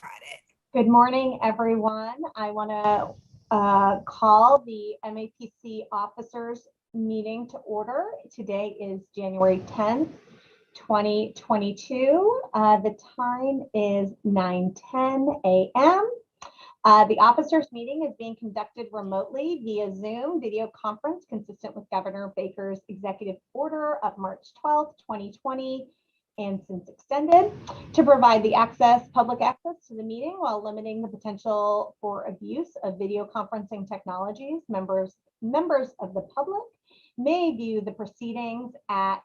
Got it. Good morning, everyone. I want to call the MAPC officers meeting to order. Today is January 10th, 2022. The time is 9:10 a.m. The officers meeting is being conducted remotely via Zoom video conference consistent with Governor Baker's executive order of March 12th, 2020. And since extended, to provide the public access to the meeting while limiting the potential for abuse of video conferencing technologies. Members of the public may view the proceedings at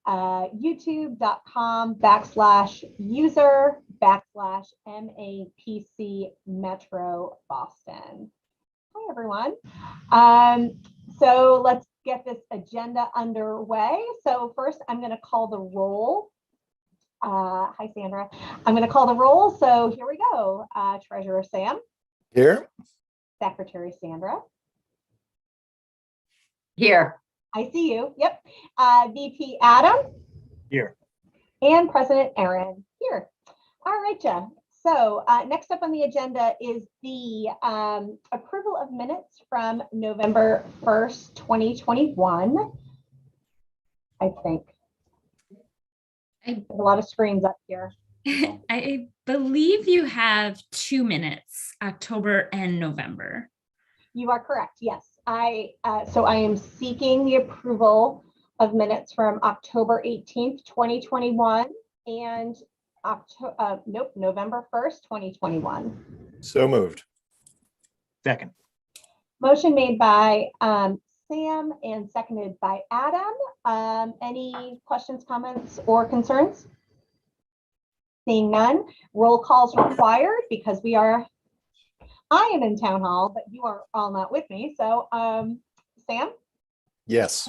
youtube.com/user/MAPC Metro Boston. Hi, everyone. So let's get this agenda underway. So first, I'm going to call the roll. Hi, Sandra. I'm going to call the roll. So here we go. Treasurer Sam. Here. Secretary Sandra. Here. I see you. Yep. VP Adam. Here. And President Aaron. Here. All right, Jeff. So next up on the agenda is the approval of minutes from November 1st, 2021. I think. There's a lot of screens up here. I believe you have 2 minutes, October and November. You are correct. Yes. So I am seeking the approval of minutes from October 18th, 2021 and November 1st, 2021. So moved. Second. Motion made by Sam and seconded by Adam. Any questions, comments, or concerns? Seeing none, roll calls required because I am in town hall, but you are all not with me. So Sam? Yes.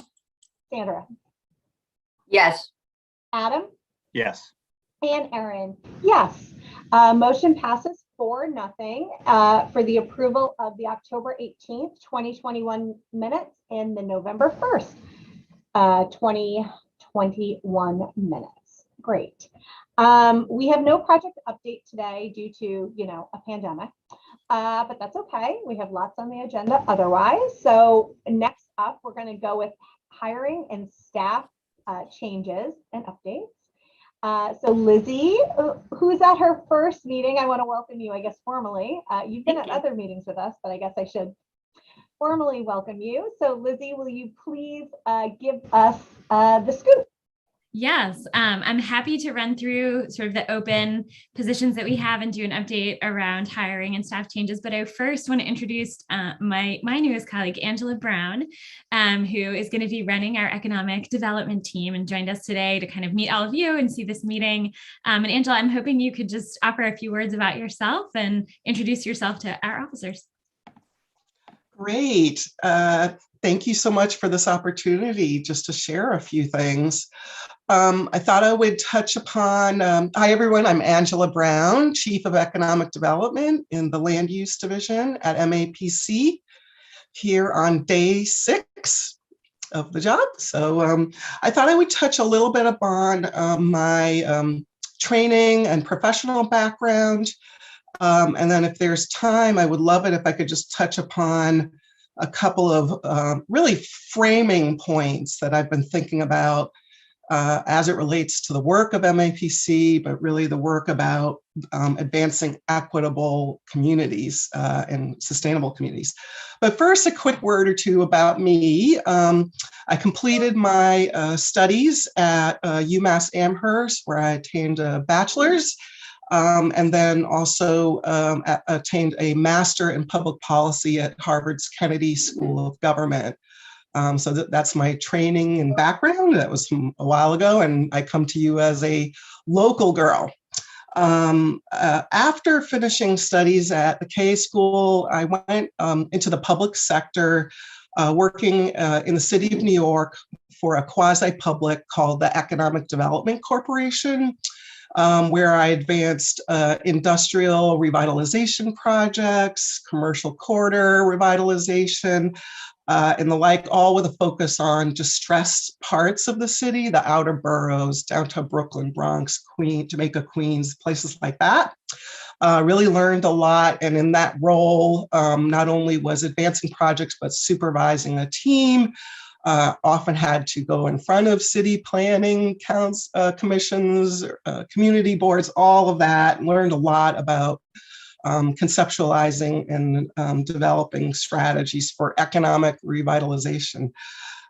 Sandra? Yes. Adam? Yes. And Aaron? Yes. Motion passes 4-0 for the approval of the October 18th, 2021 minutes and the November 1st, 2021 minutes. Great. We have no project update today due to, a pandemic, but that's okay. We have lots on the agenda otherwise. So next up, we're going to go with hiring and staff changes and updates. So Lizzie, who's at her first meeting, I want to welcome you, I guess, formally. You've been at other meetings with us, but I guess I should formally welcome you. So Lizzie, will you please give us the scoop? Yes, I'm happy to run through sort of the open positions that we have and do an update around hiring and staff changes. But I first want to introduce my newest colleague, Angela Brown, who is going to be running our economic development team and joined us today to kind of meet all of you and see this meeting. And Angela, I'm hoping you could just offer a few words about yourself and introduce yourself to our officers. Great. Thank you so much for this opportunity just to share a few things. I thought I would touch upon, hi everyone, I'm Angela Brown, Chief of Economic Development in the Land Use Division at MAPC, here on day 6 of the job. So I thought I would touch a little bit upon my training and professional background. And then if there's time, I would love it if I could just touch upon a couple of really framing points that I've been thinking about as it relates to the work of MAPC, but really the work about advancing equitable communities and sustainable communities. But first, a quick word or two about me. I completed my studies at UMass Amherst, where I attained a bachelor's. And then also attained a master in public policy at Harvard's Kennedy School of Government. So that's my training and background. That was from a while ago, and I come to you as a local girl. After finishing studies at the K School, I went into the public sector, working in the city of New York for a quasi-public called the Economic Development Corporation. Where I advanced industrial revitalization projects, commercial corridor revitalization, and the like, all with a focus on distressed parts of the city, the outer boroughs, downtown Brooklyn, Bronx, Jamaica, Queens, places like that. Really learned a lot. And in that role, not only was advancing projects, but supervising a team. Often had to go in front of city planning commissions, community boards, all of that, and learned a lot about conceptualizing and developing strategies for economic revitalization.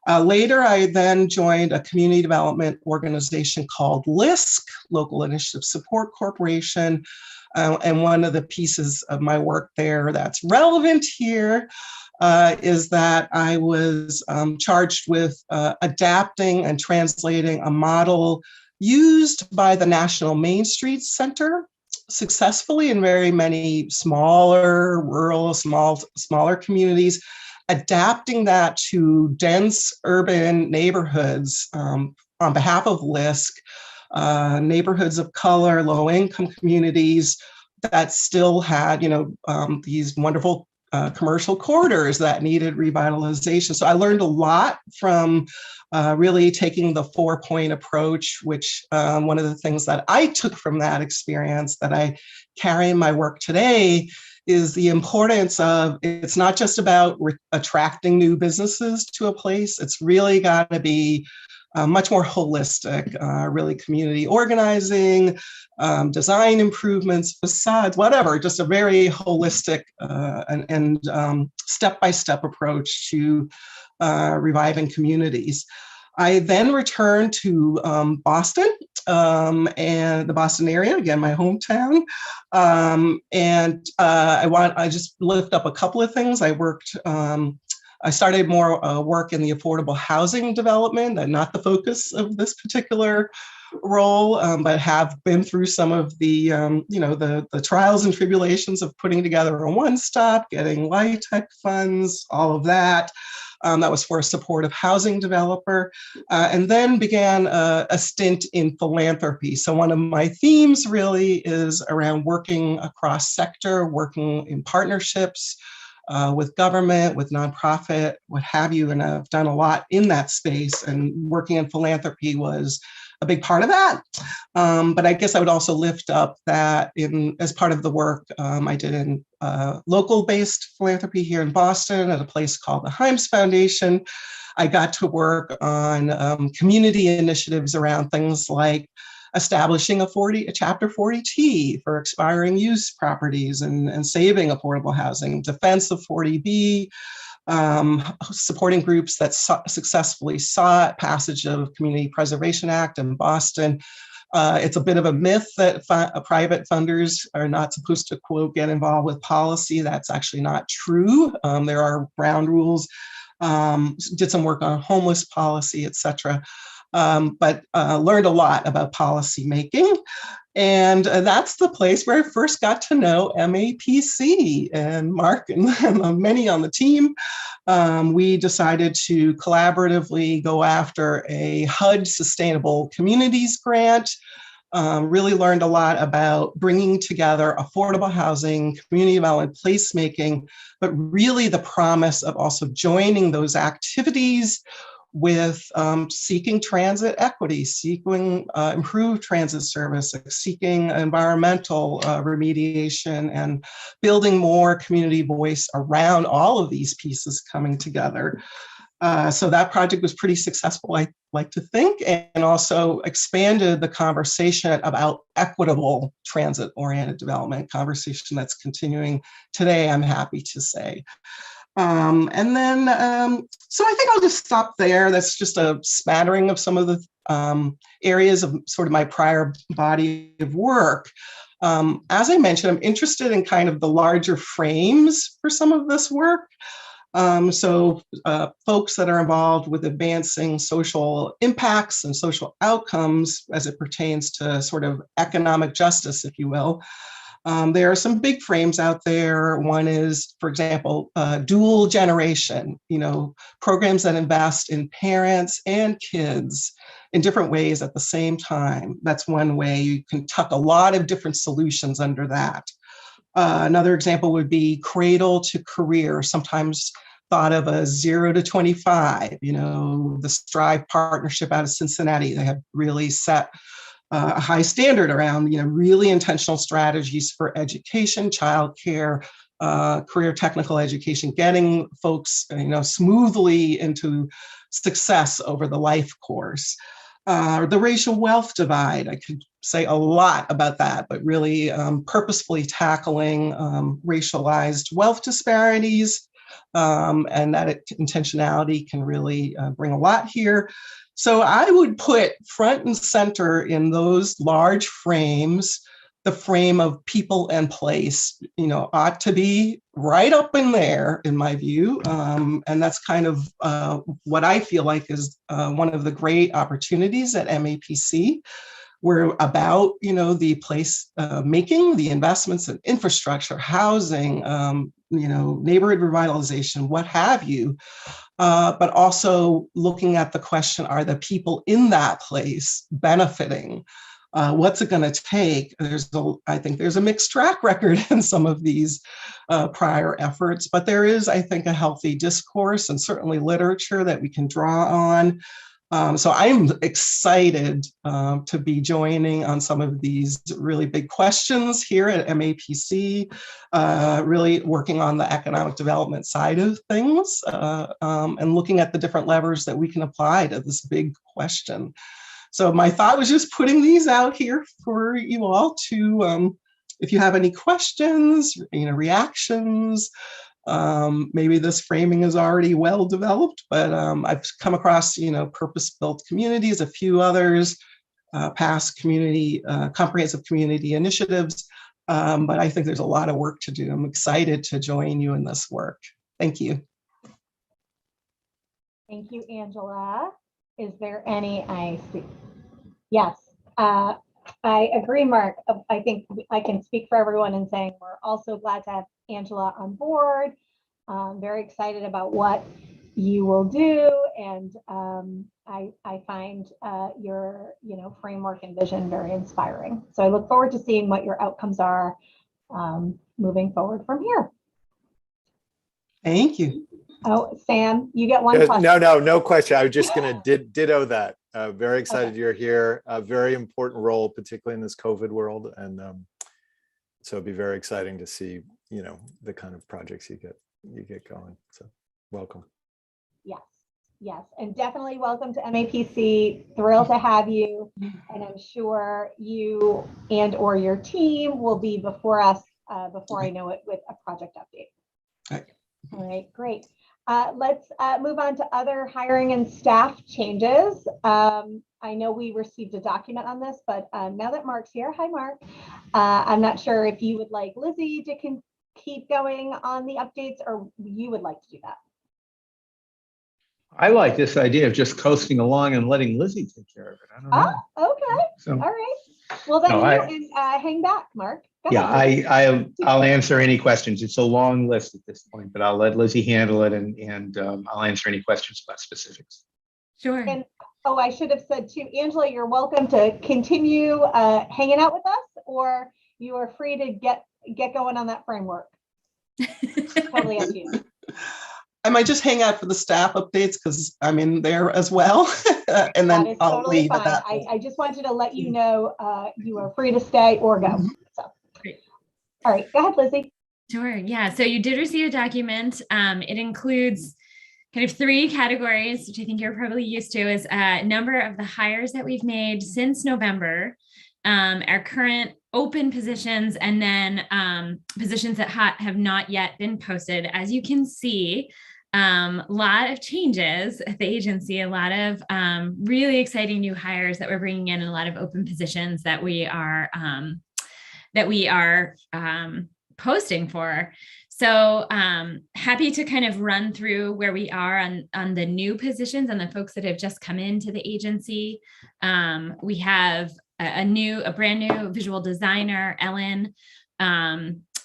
Later, I then joined a community development organization called LISC, Local Initiative Support Corporation. And one of the pieces of my work there that's relevant here is that I was charged with adapting and translating a model used by the National Main Street Center successfully in very many smaller, rural, smaller communities, adapting that to dense urban neighborhoods on behalf of LISC, neighborhoods of color, low-income communities that still had, these wonderful commercial corridors that needed revitalization. So I learned a lot from really taking the 4-point approach, which one of the things that I took from that experience that I carry in my work today is the importance of, it's not just about attracting new businesses to a place, it's really got to be much more holistic, really community organizing, design improvements, facades, whatever, just a very holistic and step-by-step approach to reviving communities. I then returned to Boston and the Boston area, again, my hometown. I just lift up a couple of things. I started more work in the affordable housing development, and not the focus of this particular role, but have been through some of the, the trials and tribulations of putting together a one-stop, getting LIHTC funds, all of that. That was for a supportive housing developer, and then began a stint in philanthropy. So one of my themes really is around working across sector, working in partnerships, with government, with nonprofit, what have you, and I've done a lot in that space, and working in philanthropy was a big part of that. But I guess I would also lift up that as part of the work I did in local-based philanthropy here in Boston at a place called the Himes Foundation. I got to work on community initiatives around things like establishing a Chapter 40T for expiring use properties and saving affordable housing, defense of 40B, supporting groups that successfully sought passage of Community Preservation Act in Boston. It's a bit of a myth that private funders are not supposed to, quote, get involved with policy. That's actually not true. There are ground rules, did some work on homeless policy, et cetera. But learned a lot about policy making. And that's the place where I first got to know MAPC and Mark and many on the team. We decided to collaboratively go after a HUD Sustainable Communities grant. Really learned a lot about bringing together affordable housing, community development, placemaking, but really the promise of also joining those activities with seeking transit equity, seeking improved transit service, seeking environmental remediation, and building more community voice around all of these pieces coming together. So that project was pretty successful, I like to think, and also expanded the conversation about equitable transit-oriented development, conversation that's continuing today, I'm happy to say. So I think I'll just stop there. That's just a smattering of some of the areas of sort of my prior body of work. As I mentioned, I'm interested in kind of the larger frames for some of this work. So folks that are involved with advancing social impacts and social outcomes as it pertains to sort of economic justice, if you will. There are some big frames out there. One is, for example, dual generation, programs that invest in parents and kids in different ways at the same time. That's one way. You can tuck a lot of different solutions under that. Another example would be cradle to career, sometimes thought of as 0 to 25, the Strive partnership out of Cincinnati. They have really set a high standard around, really intentional strategies for education, childcare, career technical education, getting folks, smoothly into success over the life course. The racial wealth divide, I could say a lot about that, but really purposefully tackling racialized wealth disparities, and that intentionality can really bring a lot here. So I would put front and center in those large frames, the frame of people and place, ought to be right up in there, in my view. And that's kind of what I feel like is one of the great opportunities at MAPC. We're about, the place making, the investments in infrastructure, housing, neighborhood revitalization, what have you. But also looking at the question, are the people in that place benefiting? What's it going to take? I think there's a mixed track record in some of these prior efforts, but there is, I think, a healthy discourse and certainly literature that we can draw on. So I'm excited to be joining on some of these really big questions here at MAPC, really working on the economic development side of things, and looking at the different levers that we can apply to this big question. So my thought was just putting these out here for you all to, if you have any questions, reactions. Maybe this framing is already well developed, but I've come across, purpose-built communities, a few others, past comprehensive community initiatives, but I think there's a lot of work to do. I'm excited to join you in this work. Thank you. Thank you, Angela. Is there any, I see? Yes, I agree, Mark. I think I can speak for everyone in saying we're also glad to have Angela on board. Very excited about what you will do, and I find your framework and vision very inspiring. So I look forward to seeing what your outcomes are moving forward from here. Thank you. Oh, Sam, you get one question. No question. I was just going to ditto that. Very excited you're here. A very important role, particularly in this COVID world, and so it'd be very exciting to see the kind of projects you get going. So welcome. Yes, and definitely welcome to MAPC. Thrilled to have you, and I'm sure you and/or your team will be before us before I know it with a project update. All right, great. Let's move on to other hiring and staff changes. I know we received a document on this, but now that Mark's here, hi Mark, I'm not sure if you would like Lizzie to keep going on the updates, or you would like to do that. I like this idea of just coasting along and letting Lizzie take care of it. I don't know. Oh, okay. So, all right. Well, then hang back, Mark. Go ahead. I'll answer any questions. It's a long list at this point, but I'll let Lizzie handle it, and I'll answer any questions about specifics. Sure. And I should have said too, Angela, you're welcome to continue hanging out with us, or you are free to get going on that framework. Totally up to you. I might just hang out for the staff updates because I'm in there as well. And then I'll totally leave fine. at that. I just wanted to let you know you are free to stay or go. So, great. All right, go ahead, Lizzie. Sure. Yeah. So you did receive a document. It includes kind of three categories, which I think you're probably used to, is a number of the hires that we've made since November, our current open positions, and then positions that have not yet been posted. As you can see, a lot of changes at the agency, a lot of really exciting new hires that we're bringing in, and a lot of open positions that we are posting for. So happy to kind of run through where we are on the new positions and the folks that have just come into the agency. We have a brand new visual designer, Ellen.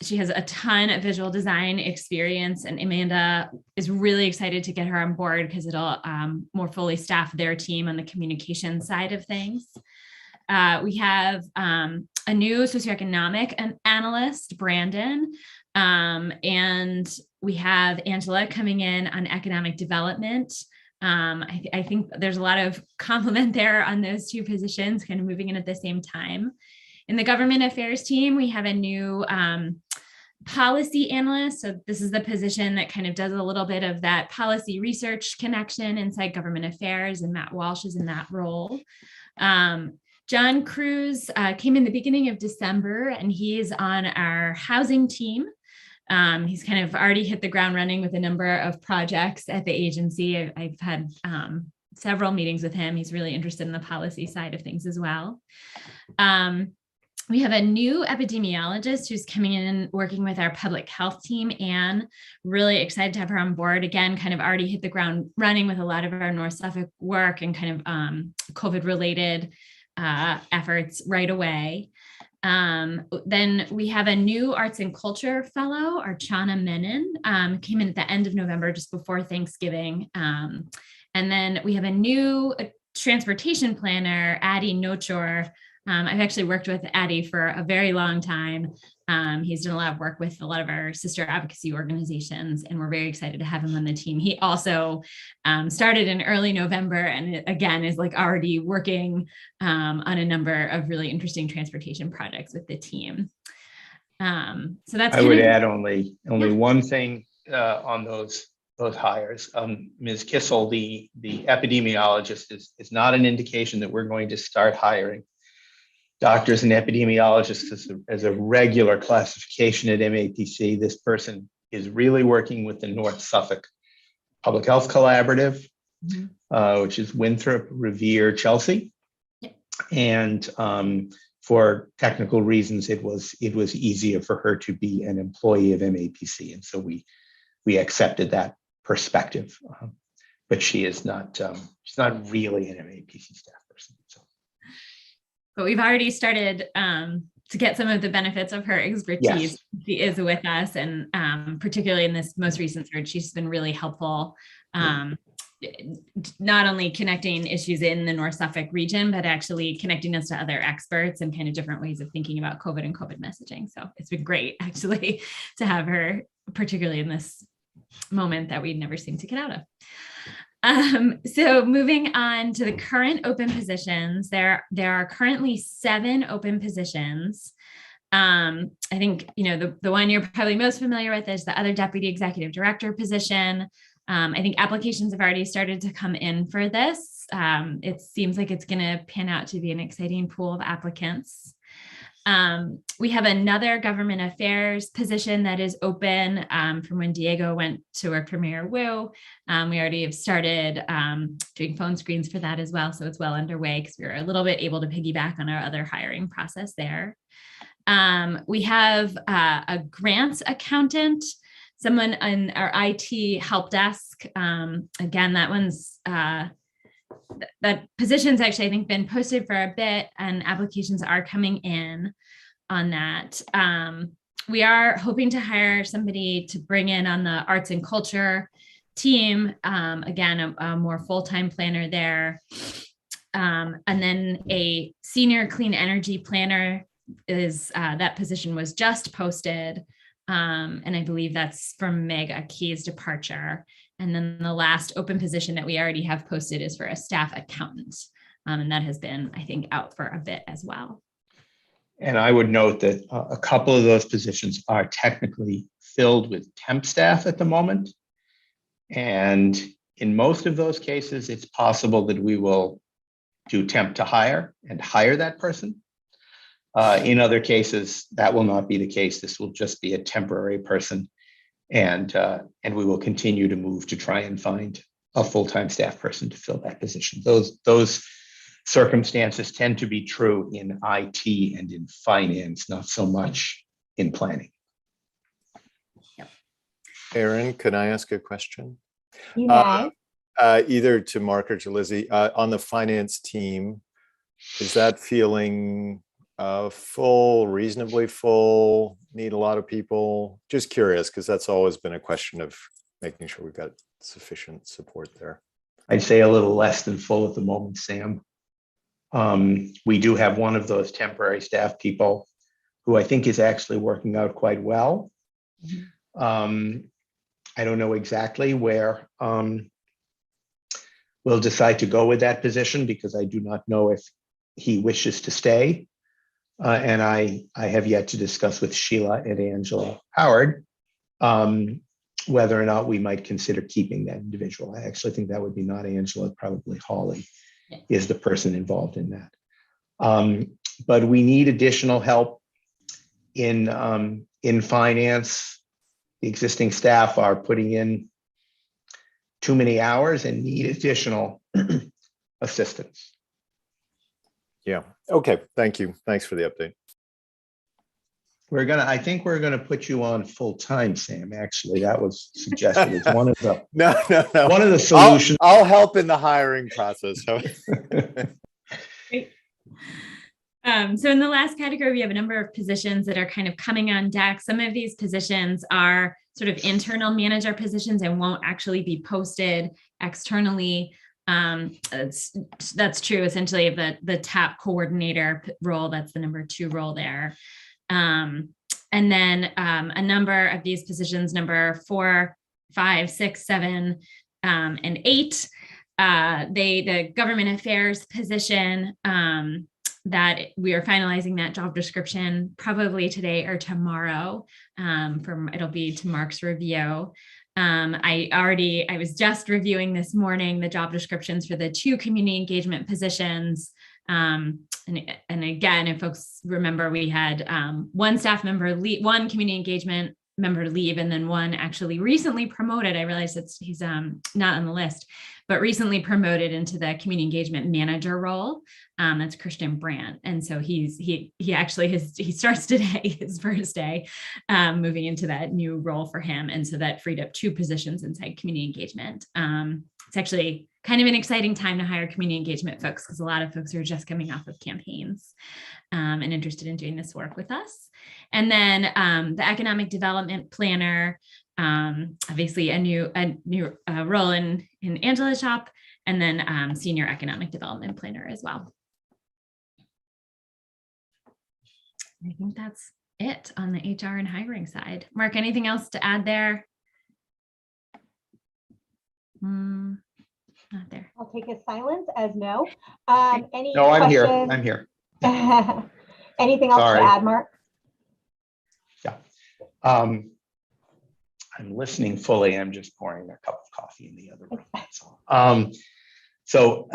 She has a ton of visual design experience, and Amanda is really excited to get her on board because it'll more fully staff their team on the communication side of things. We have a new socioeconomic analyst, Brandon, and we have Angela coming in on economic development. I think there's a lot of compliment there on those two positions kind of moving in at the same time. In the government affairs team, we have a new policy analyst. So this is the position that kind of does a little bit of that policy research connection inside government affairs, and Matt Walsh is in that role. John Cruz came in the beginning of December, and he's on our housing team. He's kind of already hit the ground running with a number of projects at the agency. I've had several meetings with him. He's really interested in the policy side of things as well. We have a new epidemiologist who's coming in and working with our public health team, Anne. Really excited to have her on board. Again, kind of already hit the ground running with a lot of our North Suffolk work and kind of COVID-related efforts right away. Then we have a new arts and culture fellow, Archana Menon, came in at the end of November, just before Thanksgiving. And then we have a new transportation planner, Addie Nochor. I've actually worked with Addie for a very long time. He's done a lot of work with a lot of our sister advocacy organizations, and we're very excited to have him on the team. He also started in early November, and again is like already working on a number of really interesting transportation projects with the team. So that's. I would add only one thing on those hires. Ms. Kissel, the epidemiologist, is not an indication that we're going to start hiring doctors and epidemiologists as a regular classification at MAPC. This person is really working with the North Suffolk Public Health Collaborative, which is Winthrop, Revere, Chelsea. And for technical reasons, it was easier for her to be an employee of MAPC. And so we accepted that perspective. But she is not, she's not really an MAPC staff person. So. But we've already started to get some of the benefits of her expertise. Yes. She is with us, and particularly in this most recent search, she's been really helpful. Not only connecting issues in the North Suffolk region, but actually connecting us to other experts and kind of different ways of thinking about COVID and COVID messaging. So it's been great actually to have her, particularly in this moment that we'd never seemed to get out of. So moving on to the current open positions, there are currently 7 open positions. I think, the one you're probably most familiar with is the other deputy executive director position. I think applications have already started to come in for this. It seems like it's going to pan out to be an exciting pool of applicants. We have another government affairs position that is open from when Diego went to work for Mayor Wu. We already have started doing phone screens for that as well. So it's well underway because we were a little bit able to piggyback on our other hiring process there. We have a grants accountant, someone in our IT help desk. Again, that one's that position's actually, I think, been posted for a bit, and applications are coming in on that. We are hoping to hire somebody to bring in on the arts and culture team. Again, a more full-time planner there. And then a senior clean energy planner is that position was just posted. And I believe that's from Meg Aki's departure. And then the last open position that we already have posted is for a staff accountant. And that has been, I think, out for a bit as well. And I would note that a couple of those positions are technically filled with temp staff at the moment. And in most of those cases, it's possible that we will do temp to hire and hire that person. In other cases, that will not be the case. This will just be a temporary person. And we will continue to move to try and find a full-time staff person to fill that position. Those circumstances tend to be true in IT and in finance, not so much in planning. Erin, can I ask a question? You may. Either to Mark or to Lizzie, on the finance team, is that feeling full, reasonably full, need a lot of people? Just curious, because that's always been a question of making sure we've got sufficient support there. I'd say a little less than full at the moment, Sam. We do have one of those temporary staff people who I think is actually working out quite well. I don't know exactly where will decide to go with that position because I do not know if he wishes to stay. And I have yet to discuss with Sheila and Angela Howard whether or not we might consider keeping that individual. I actually think that would be not Angela, probably Holly is the person involved in that. But we need additional help in finance. The existing staff are putting in too many hours and need additional assistance. Yeah. Okay. Thank you. Thanks for the update. I think we're gonna put you on full time, Sam. Actually, that was suggested as one of the No. one of the solutions. I'll help in the hiring process. Great. So in the last category, we have a number of positions that are kind of coming on deck. Some of these positions are sort of internal manager positions and won't actually be posted externally. That's true essentially of the TAP coordinator role. That's the number 2 role there. And then a number of these positions, number 4, 5, 6, 7, and 8, the government affairs position, that we are finalizing that job description probably today or tomorrow. It'll be to Mark's review. I was just reviewing this morning the job descriptions for the 2 community engagement positions. And again, if folks remember, we had 1 staff member leave, 1 community engagement member leave, and then 1 actually recently promoted. I realize he's not on the list, but recently promoted into the community engagement manager role. That's Christian Brandt, and so he actually starts today, his first day, moving into that new role for him, and so that freed up 2 positions inside community engagement. It's actually kind of an exciting time to hire community engagement folks because a lot of folks are just coming off of campaigns and interested in doing this work with us. And then the economic development planner, obviously a new role in Angela's shop, and then senior economic development planner as well. I think that's it on the HR and hiring side. Mark, anything else to add there? Not there. I'll take his silence as no. Any No, I'm here. questions? I'm here. Anything else Sorry. to add, Mark? Yeah. I'm listening fully. I'm just pouring a cup of coffee in the other room. So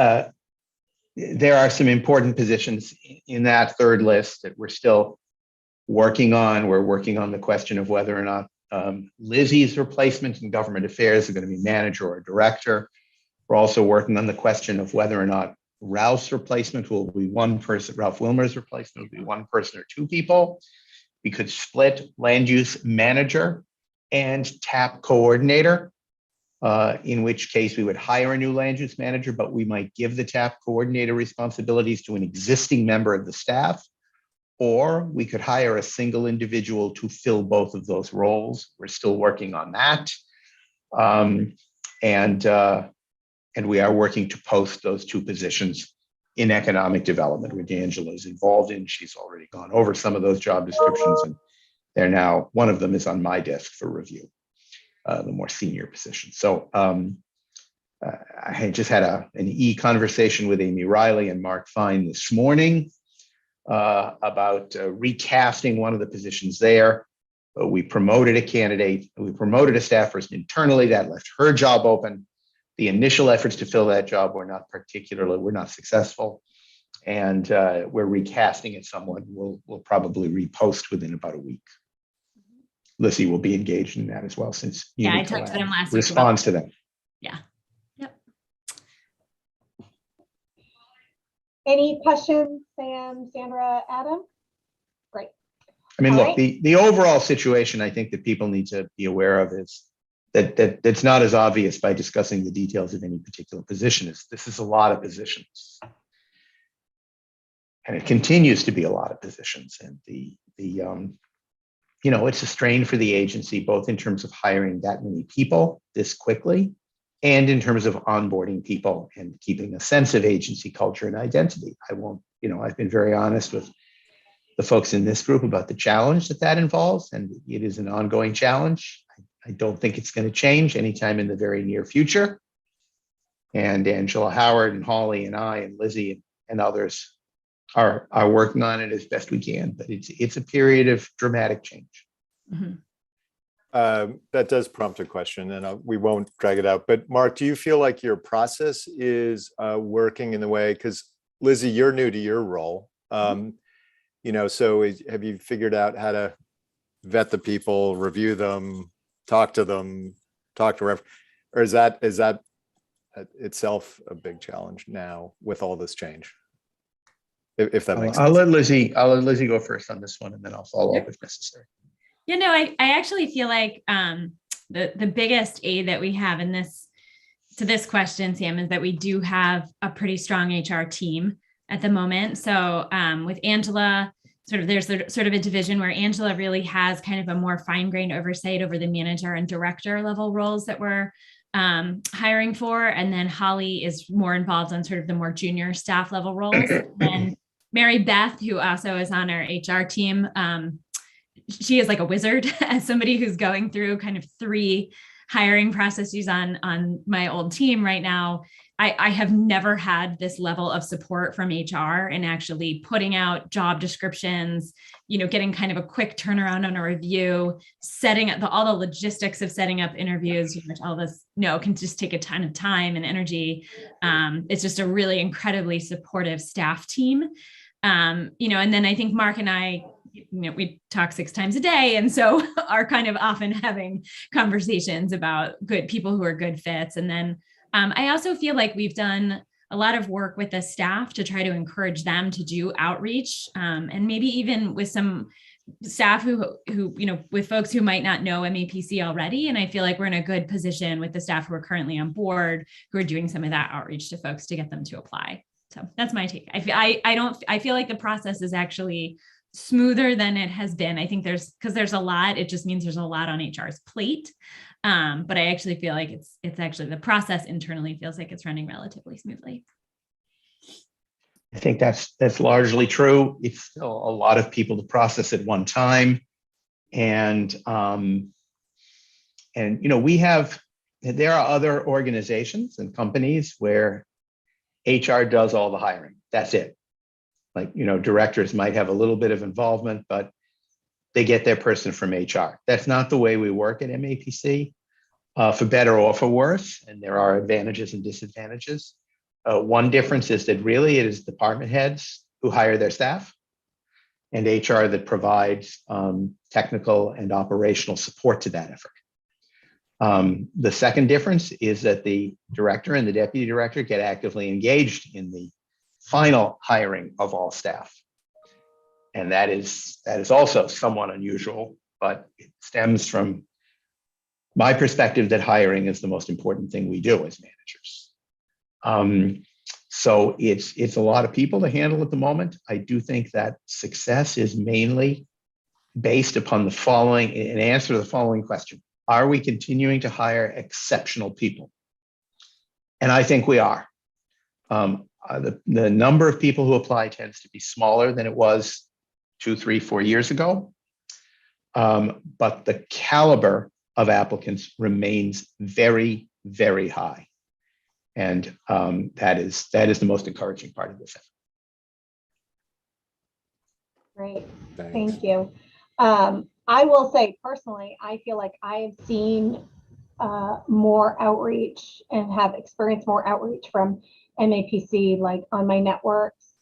there are some important positions in that 3rd list that we're still working on. We're working on the question of whether or not Lizzie's replacement in government affairs is going to be manager or director. We're also working on the question of whether or not Ralph's replacement will be 1 person, Ralph Wilmer's replacement will be 1 person or 2 people. We could split land use manager and TAP coordinator, in which case we would hire a new land use manager, but we might give the TAP coordinator responsibilities to an existing member of the staff, or we could hire a single individual to fill both of those roles. We're still working on that. And we are working to post those 2 positions in economic development, which Angela is involved in. She's already gone over some of those job descriptions, and they're now, one of them is on my desk for review, the more senior position. So I had just had an e-conversation with Amy Riley and Mark Fine this morning about recasting one of the positions there. We promoted a candidate, we promoted a staff person internally, that left her job open. The initial efforts to fill that job were not successful. And we're recasting it somewhat. We'll probably repost within about a week. Lizzie will be engaged in that as well, since I talked to them last week. Responds to them. Yeah. Yep. Any questions, Sam, Sandra, Adam? Great. I mean, All look, right. the overall situation I think that people need to be aware of is that's not as obvious by discussing the details of any particular position. This is a lot of positions. And it continues to be a lot of positions. And it's a strain for the agency, both in terms of hiring that many people this quickly and in terms of onboarding people and keeping a sense of agency culture and identity. I've been very honest with the folks in this group about the challenge that involves, and it is an ongoing challenge. I don't think it's going to change anytime in the very near future. And Angela Howard and Holly and I and Lizzie and others are working on it as best we can. But it's a period of dramatic change. Mhm. That does prompt a question, and we won't drag it out. But Mark, do you feel like your process is working in the way? Because Lizzie, you're new to your role. So have you figured out how to vet the people, review them, talk to them, or is that itself a big challenge now with all this change? If that makes sense. I'll let Lizzie go first on this one, and then I'll follow up if necessary. I actually feel like the biggest aid that we have in this question, Sam, is that we do have a pretty strong HR team at the moment. So with Angela, there's sort of a division where Angela really has kind of a more fine-grained oversight over the manager and director level roles that we're hiring for. And then Holly is more involved on sort of the more junior staff level roles. And Mary Beth, who also is on our HR team, she is like a wizard as somebody who's going through kind of 3 hiring processes on my old team right now. I have never had this level of support from HR and actually putting out job descriptions, getting kind of a quick turnaround on a review, setting up all the logistics of setting up interviews, which all this can just take a ton of time and energy. It's just a really incredibly supportive staff team. And then I think Mark and I, we talk 6 times a day, and so are kind of often having conversations about good people who are good fits. And then I also feel like we've done a lot of work with the staff to try to encourage them to do outreach, and maybe even with some staff who with folks who might not know MAPC already. And I feel like we're in a good position with the staff who are currently on board, who are doing some of that outreach to folks to get them to apply. So that's my take. I feel like the process is actually smoother than it has been. I think there's a lot, it just means there's a lot on HR's plate. But I actually feel like it's actually the process internally feels like it's running relatively smoothly. I think that's largely true. It's still a lot of people to process at one time. And there are other organizations and companies where HR does all the hiring. That's it. Like, directors might have a little bit of involvement, but they get their person from HR. That's not the way we work at MAPC, for better or for worse. And there are advantages and disadvantages. One difference is that really it is department heads who hire their staff and HR that provides technical and operational support to that effort. The second difference is that the director and the deputy director get actively engaged in the final hiring of all staff. And that is also somewhat unusual, but it stems from my perspective that hiring is the most important thing we do as managers. So it's a lot of people to handle at the moment. I do think that success is mainly based upon an answer to the following question. Are we continuing to hire exceptional people? And I think we are. The number of people who apply tends to be smaller than it was 2, 3, 4 years ago. But the caliber of applicants remains very, very high. And that is the most encouraging part of this effort. Great, Thanks. thank you. I will say personally, I feel like I have seen more outreach and have experienced more outreach from MAPC, like on my networks,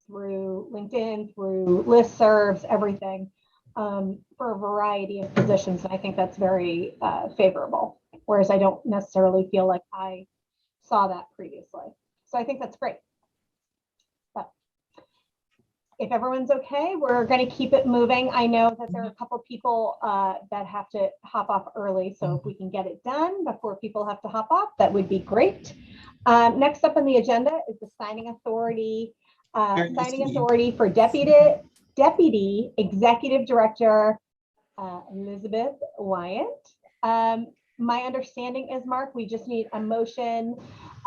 through LinkedIn, through listservs, everything, for a variety of positions. And I think that's very favorable, whereas I don't necessarily feel like I saw that previously. So I think that's great. But if everyone's okay, we're going to keep it moving. I know that there are a couple of people that have to hop off early. So if we can get it done before people have to hop off, that would be great. Next up on the agenda is the signing authority. Signing authority for Deputy Executive Director Elizabeth Wyatt. My understanding is, Mark, we just need a motion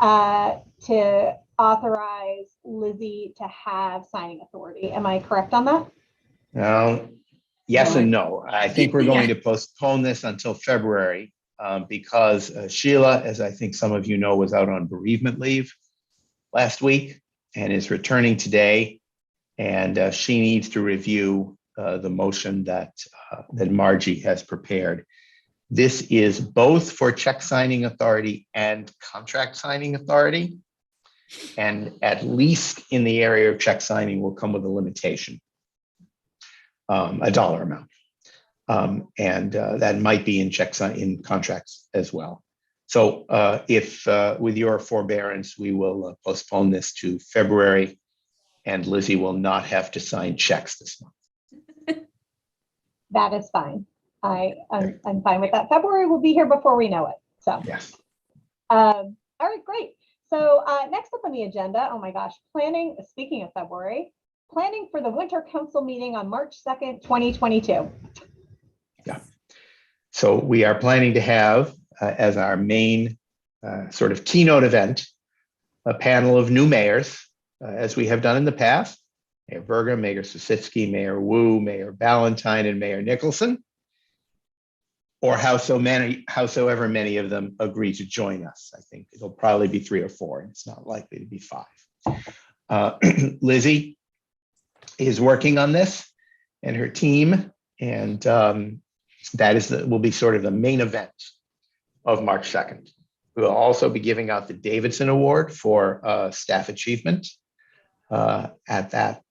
to authorize Lizzie to have signing authority. Am I correct on that? Yes and no. I think we're going to postpone this until February. because Sheila, as I think some of you know, was out on bereavement leave last week and is returning today. And she needs to review the motion that Margie has prepared. This is both for check signing authority and contract signing authority. And at least in the area of check signing will come with a limitation, a dollar amount. And that might be in contracts as well. So if with your forbearance, we will postpone this to February, and Lizzie will not have to sign checks this month. That is fine. I'm fine with that. February will be here before we know it. So Yes. all right, great. So next up on the agenda, oh my gosh, planning, speaking of February, planning for the winter council meeting on March 2nd, 2022. Yeah. So we are planning to have as our main sort of keynote event, a panel of new mayors, as we have done in the past. Mayor Berger, Mayor Sositsky, Mayor Wu, Mayor Ballantyne, and Mayor Nicholson, or howsoever many of them agree to join us. I think it'll probably be 3 or 4, and it's not likely to be 5. Lizzie is working on this and her team, and that will be sort of the main event of March 2nd. We will also be giving out the Davidson Award for staff achievement at that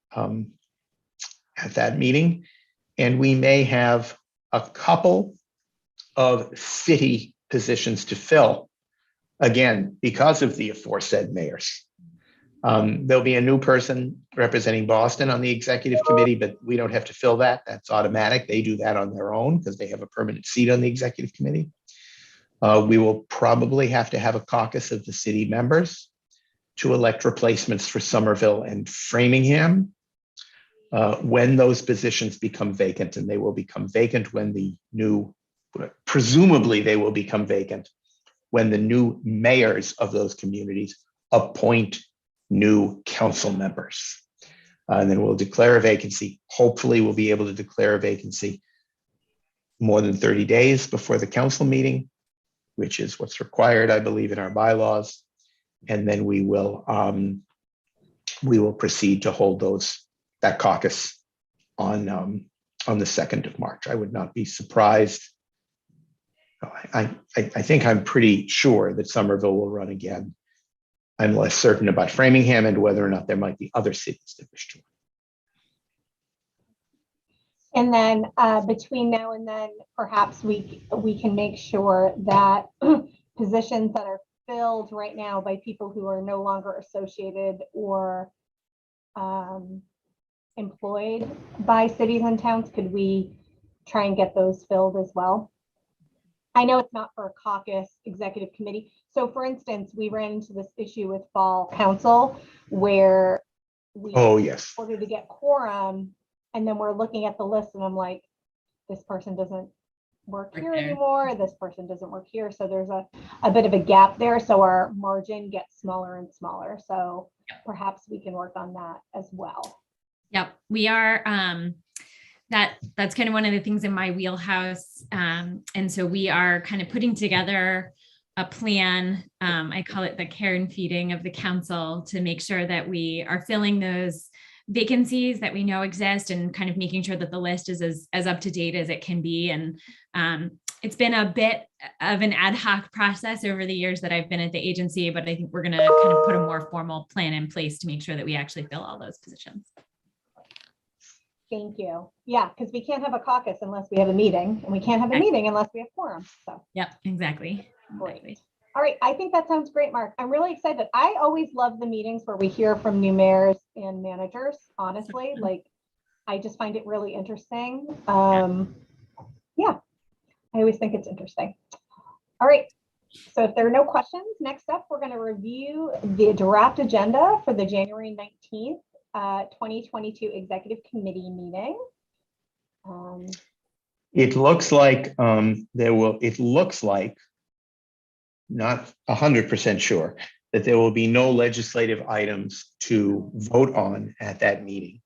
meeting, and we may have a couple of city positions to fill, again, because of the aforesaid mayors. There'll be a new person representing Boston on the executive committee, but we don't have to fill that. That's automatic. They do that on their own because they have a permanent seat on the executive committee. We will probably have to have a caucus of the city members to elect replacements for Somerville and Framingham when those positions become vacant, and they will become vacant when presumably they will become vacant when the new mayors of those communities appoint new council members. And then we'll declare a vacancy. Hopefully we'll be able to declare a vacancy more than 30 days before the council meeting, which is what's required, I believe, in our bylaws. And then we will proceed to hold that caucus on the 2nd of March. I would not be surprised. I think I'm pretty sure that Somerville will run again. I'm less certain about Framingham and whether or not there might be other cities that wish to. And then between now and then, perhaps we can make sure that positions that are filled right now by people who are no longer associated or employed by cities and towns, could we try and get those filled as well? I know it's not for a caucus executive committee. So for instance, we ran into this issue with fall council where we ordered to get quorum, and then we're looking at the list and I'm like, this person doesn't work here anymore. This person doesn't work here. So there's a bit of a gap there. So our margin gets smaller and smaller. So perhaps we can work on that as well. Yep, we are. That's kind of one of the things in my wheelhouse. And so we are kind of putting together a plan. I call it the care and feeding of the council, to make sure that we are filling those vacancies that we know exist and kind of making sure that the list is as up to date as it can be. And it's been a bit of an ad hoc process over the years that I've been at the agency, but I think we're going to kind of put a more formal plan in place to make sure that we actually fill all those positions. Thank you. Yeah, because we can't have a caucus unless we have a meeting, and we can't have a meeting unless we have quorum. So yep, exactly. Great. All right, I think that sounds great, Mark. I'm really excited. I always love the meetings where we hear from new mayors and managers, honestly. Like, I just find it really interesting. Yeah, I always think it's interesting. All right, so if there are no questions, next up, we're going to review the draft agenda for the January 19th, 2022 Executive Committee meeting. It looks like not 100% sure that there will be no legislative items to vote on at that meeting.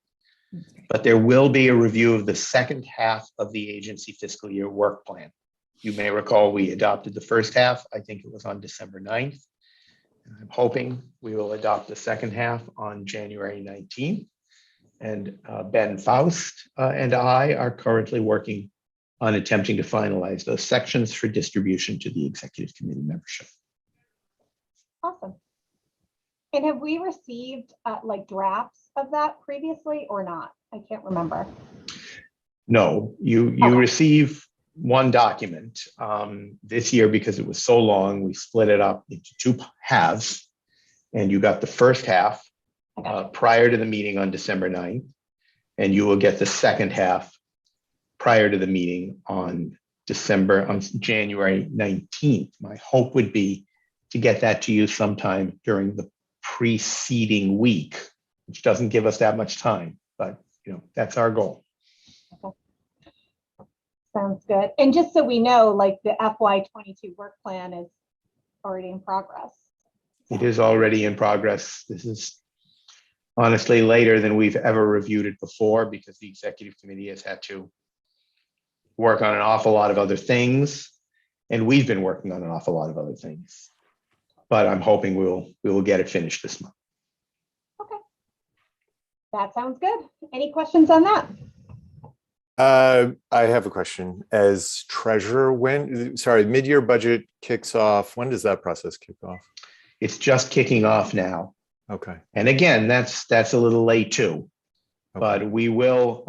But there will be a review of the second half of the agency fiscal year work plan. You may recall we adopted the first half. I think it was on December 9th. And I'm hoping we will adopt the second half on January 19th. And Ben Faust and I are currently working on attempting to finalize those sections for distribution to the executive committee membership. Awesome. And have we received like drafts of that previously or not? I can't remember. No, you Okay. receive one document this year because it was so long. We split it up into two halves, and you got the first half prior to the meeting on December 9th, and you will get the second half prior to the meeting on January 19th. My hope would be to get that to you sometime during the preceding week, which doesn't give us that much time, but that's our goal. Okay. Sounds good. And just so we know, like the FY22 work plan is already in progress. It is already in progress. This is honestly later than we've ever reviewed it before because the executive committee has had to work on an awful lot of other things. And we've been working on an awful lot of other things. But I'm hoping we will get it finished this month. Okay. That sounds good. Any questions on that? I have a question. As treasurer, mid-year budget kicks off. When does that process kick off? It's just kicking off now. Okay. And again, that's a little late too. Okay. But we will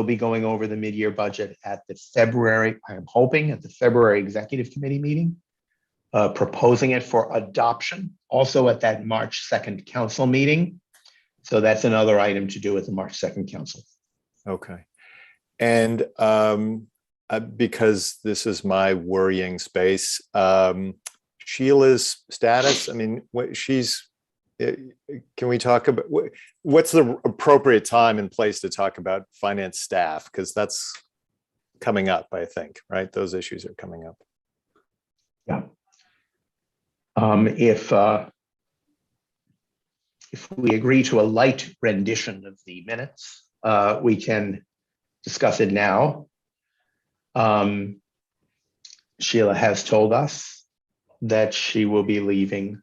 be going over the mid-year budget at the February, I'm hoping at the February executive committee meeting, proposing it for adoption also at that March 2nd council meeting. So that's another item to do at the March 2nd council. Okay. And because this is my worrying space, Sheila's status, I mean, can we talk about what's the appropriate time and place to talk about finance staff? Because that's coming up, I think, right? Those issues are coming up. Yeah. If we agree to a light rendition of the minutes, we can discuss it now. Sheila has told us that she will be leaving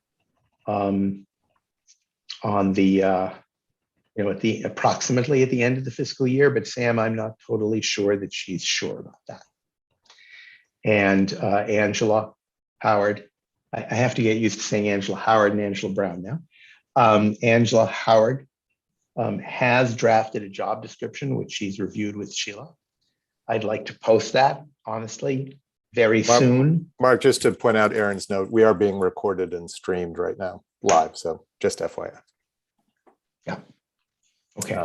on the approximately at the end of the fiscal year, but Sam, I'm not totally sure that she's sure about that. And Angela Howard, I have to get used to saying Angela Howard and Angela Brown now. Angela Howard has drafted a job description, which she's reviewed with Sheila. I'd like to post that, honestly, very soon. Mark, just to point out Aaron's note, we are being recorded and streamed right now, live, so just FYI. Yeah. Okay.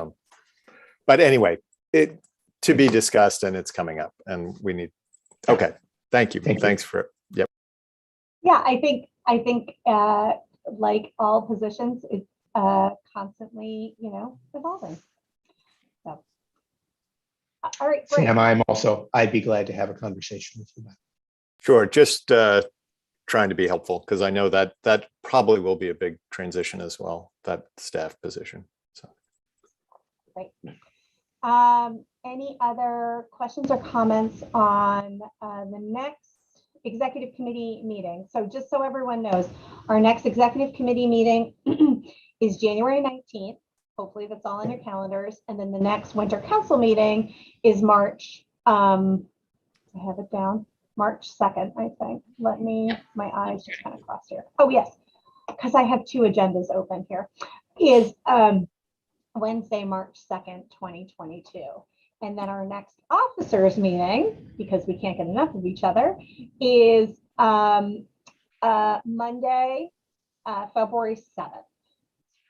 But anyway, it to be discussed, and it's coming up, and we need. Okay. Thank you. Thanks for. Yep. Yeah, I think like all positions, it's constantly, evolving. So, all right, great. Sam, I'd be glad to have a conversation with you about it. Sure. Just trying to be helpful because I know that probably will be a big transition as well, that staff position. So. Great. Any other questions or comments on the next executive committee meeting? So just so everyone knows, our next executive committee meeting is January 19th. Hopefully that's all on your calendars. And then the next winter council meeting is March, I have it down, March 2nd, I think. My eyes just kind of crossed here. Oh yes, because I have two agendas open here, is Wednesday, March 2nd, 2022. And then our next officers meeting, because we can't get enough of each other, is Monday, February 7th.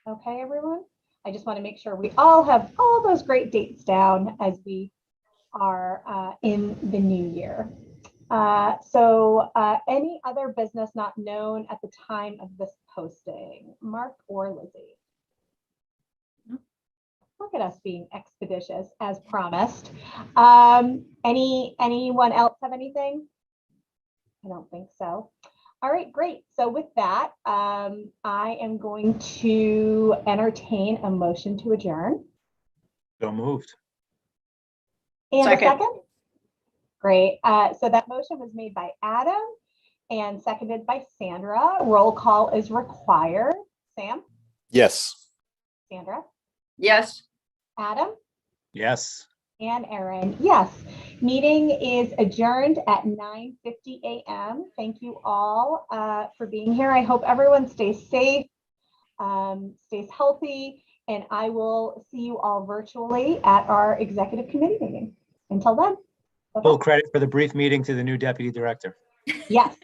Okay, everyone? I just want to make sure we all have all those great dates down as we are in the new year. So any other business not known at the time of this posting? Mark or Lizzie? Look at us being expeditious as promised. Anyone else have anything? I don't think so. All right, great. So with that, I am going to entertain a motion to adjourn. So moved. And Second. a second? Great. So that motion was made by Adam and seconded by Sandra. Roll call is required. Sam, Yes. Sandra, Yes. Adam, Yes. and Erin. Yes. Meeting is adjourned at 9:50 a.m. Thank you all for being here. I hope everyone stays safe, stays healthy, and I will see you all virtually at our executive committee meeting. Until then. Full credit for the brief meeting to the new deputy director. Yes.